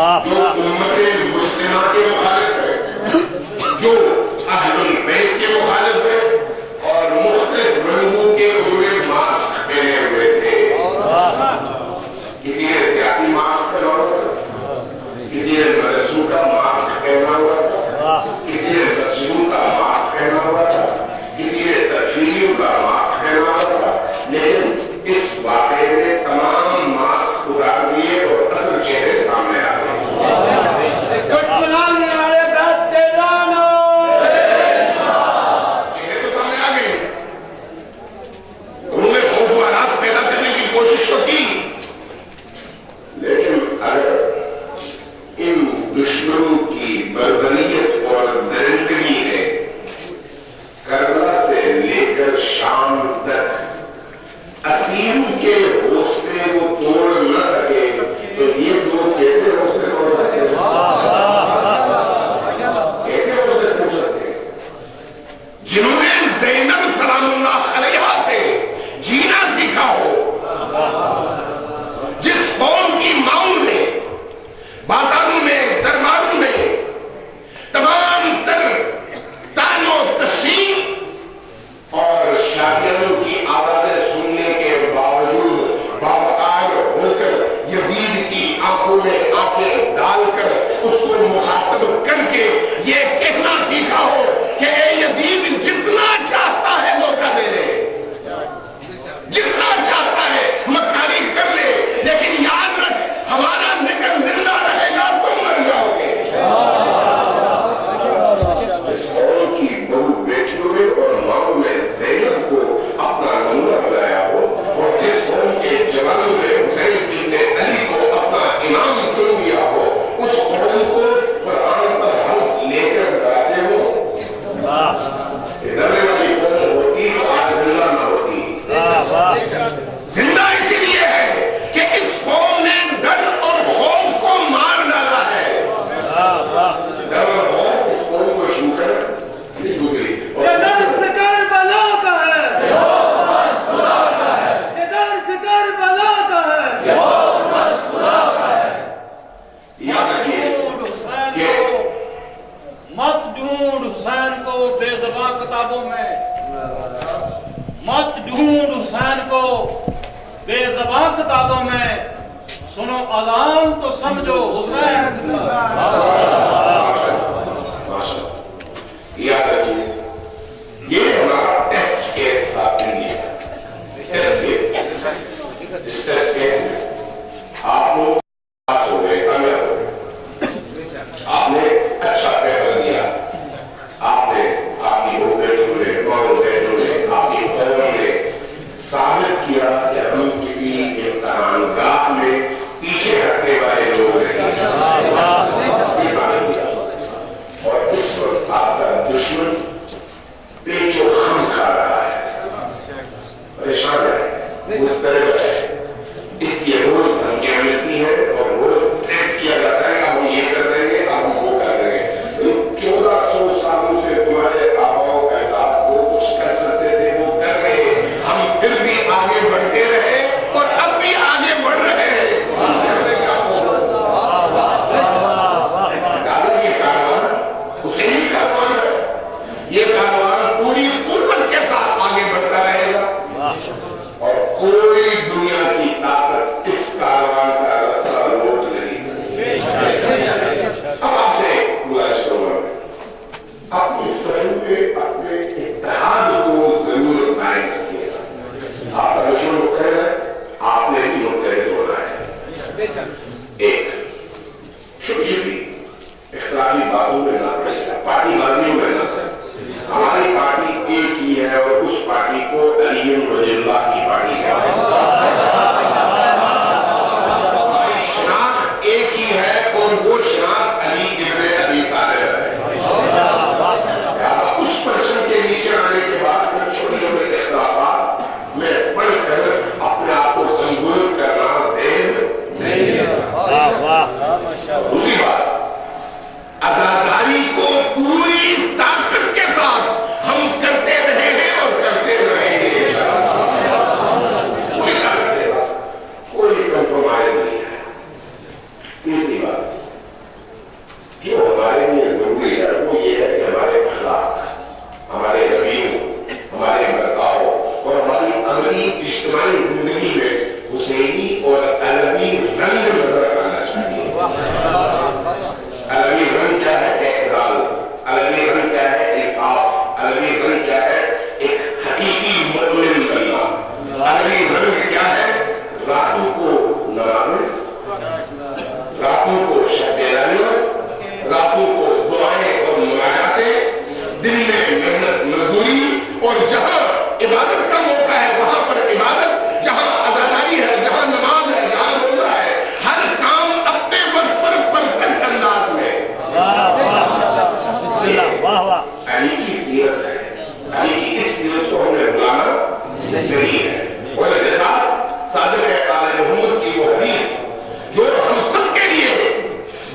جو امت مسلمہ کے مخالف ہے، جو اہل بیت کے مخالف ہے، اور مختلف رنگوں کے ہوئے ماسک پہنے ہوئے تھے۔ کسی نے سیاسی ماسک پہنا ہوا تھا، کسی نے مدرسوں کا ماسک پہنا ہوا تھا، کسی نے مسجدوں کا ماسک پہنا ہوا تھا، کسی نے تفریحیوں کا ماسک پہنا ہوا تھا، لیکن اس واقعے میں تمام ماسک اتار دیے اور اصل چہرے سامنے آ گئے۔ چہرے تو سامنے آ گئے، انہوں نے خوف و ہراس پیدا کرنے کی کوشش تو کی، لیکن اگر ان دشمنوں کی بربریت اور درندگی ہے کربلا سے لے کر شام تک اسیر کے حوصلے کو توڑ نہ سکے تو یہ لوگ کیسے حوصلے توڑ سکتے ہیں؟ کیسے حوصلے توڑ سکتے ہیں؟ جنہوں نے زینب سلام اللہ علیہا سے جینا سیکھا ہو، جس قوم کی ماؤں نے بازاروں میں درباروں میں تمام تر طعن و تشنیع اور شادیوں کی آوازیں سننے کے باوجود باوقار ہو کر یزید کی آنکھوں میں آنکھیں ڈال کر اس کو مخاطب کر کے یہ کہنا سیکھا ہو کہ اے یزید جتنا چاہتا ہے دھوکہ دے لے، جتنا چاہتا ہے مکاری کر لے، لیکن یاد رکھ ہمارا ذکر زندہ رہے گا، تم مر جاؤ گے۔ اس قوم کی بہو بیٹیوں میں اور ماں میں زینب کو اپنا نمونہ بنایا ہو، اور جس قوم کے جوانوں میں حسین بن علی کو اپنا امام چن لیا ہو، اس قوم کو قرآن پر حلف لے کر ڈراتے ہو، ڈرنے والی قوم ہوتی تو آج زندہ نہ ہوتی۔ زندہ اسی لیے ہے کہ اس قوم نے ڈر اور خوف کو مار ڈالا ہے۔ ڈر اور خوف اس قوم کو شروع کر نہیں گزری۔ یہ درس کربلا کا ہے، یہ درس کربلا کا ہے، یاد رکھیے مت ڈھونڈ حسین کو بے زبان کتابوں میں، مت ڈھونڈ حسین کو بے زبان کتابوں میں، سنو اذان تو سمجھو حسین زندہ۔ یاد رکھیے یہ ہمارا ٹیسٹ کیس تھا انڈیا، ٹیسٹ کیس۔ اس ٹیسٹ کیس میں آپ لوگ پاس ہو گئے، کامیاب ہو گئے، آپ نے اچھا پیپر دیا، آپ نے آپ کی بیٹوں نے قوم بیٹوں نے آپ کی قوم نے ثابت کیا کہ ہم کسی امتحان گاہ میں پیچھے ہٹنے والے لوگ نہیں۔ اور اس وقت آپ کا دشمن پیچ و خم کھا رہا ہے، پریشان ہے، مضطرب ہے، اس کی روز دھمکیاں ملتی ہیں اور روز تھریٹ کیا جاتا ہے کہ ہم یہ کر دیں گے، اب ہم وہ کر دیں گے۔ 1400 سالوں سے تمہارے آباء و اجداد جو کچھ کر سکتے تھے وہ کر رہے، ہم پھر بھی آگے بڑھتے رہے اور اب بھی آگے بڑھ رہے ہیں۔ یہ کاروان حسینی کاروان ہے، یہ کاروان پوری قوت کے ساتھ آگے بڑھتا رہے گا اور کوئی دنیا کی طاقت اس کاروان کا راستہ روک نہیں سکتی۔ اب آپ سے گزارش کروں گا، اپنی سفر پہ اپنے اتحاد کو ضرور قائم رکھیے گا۔ آپ کا دشمن مختلف ہے، آپ نے بھی مختلف ہونا ہے۔ ایک چھوٹی چھوٹی اختلافی باتوں میں نہ پڑے گا، پارٹی بازیوں میں نہ سر۔ ہماری پارٹی ایک ہی ہے اور اس پارٹی کو علی رضی اللہ کی پارٹی ہے، ہماری شناخت ایک ہی ہے اور وہ شناخت علی ابن ابی طالب ہے۔ اس پرچم کے نیچے آنے کے بعد پھر چھوٹے چھوٹے اختلافات میں پڑھ کر اپنے آپ کو کمزور کرنا ذہن نہیں ہے۔ دوسری بات، عزاداری کو پوری طاقت کے ساتھ ہم کرتے رہے ہیں اور کرتے رہیں گے، کوئی طاقت کوئی کمپرومائز نہیں ہے۔ تیسری بات،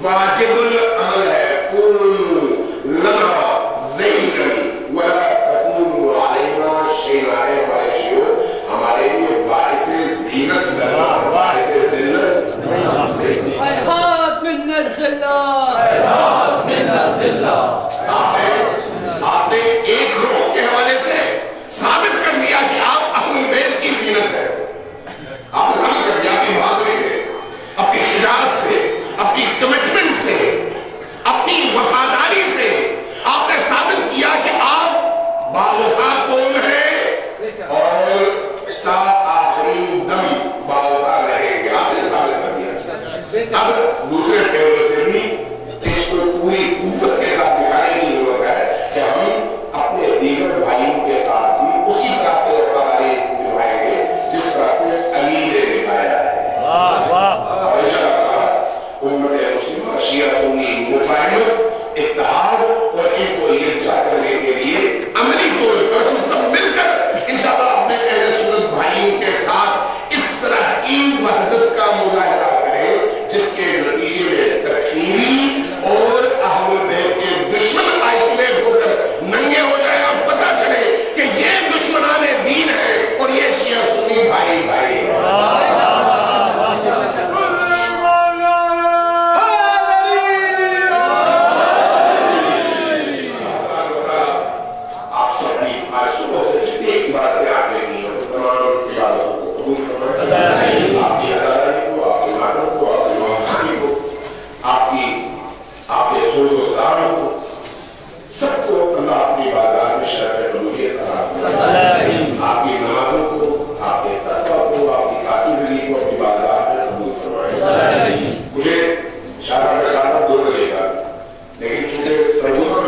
واجب العمل ہے کونوا لنا زینا ولا تکونوا علینا شیئا، اے ہمارے شیعو ہمارے لیے باعث زینت بننا، باعث ذلت نہیں۔ ہیہات منا الذلہ، ہیہات منا الذلہ۔ آپ نے ایک روح کے حوالے سے ثابت کر دیا کہ آپ اہل بیت کی زینت ہے۔ آپ نے ثابت کر دیا اپنی بہادری سے، اپنی شجاعت سے، اپنی کمٹمنٹ سے، اپنی وفاداری سے آپ نے ثابت کیا کہ آپ باوفا قوم ہیں اور تا آخری دم باوفا رہیں گے۔ آپ نے ثابت کر دیا۔ اب دوسرے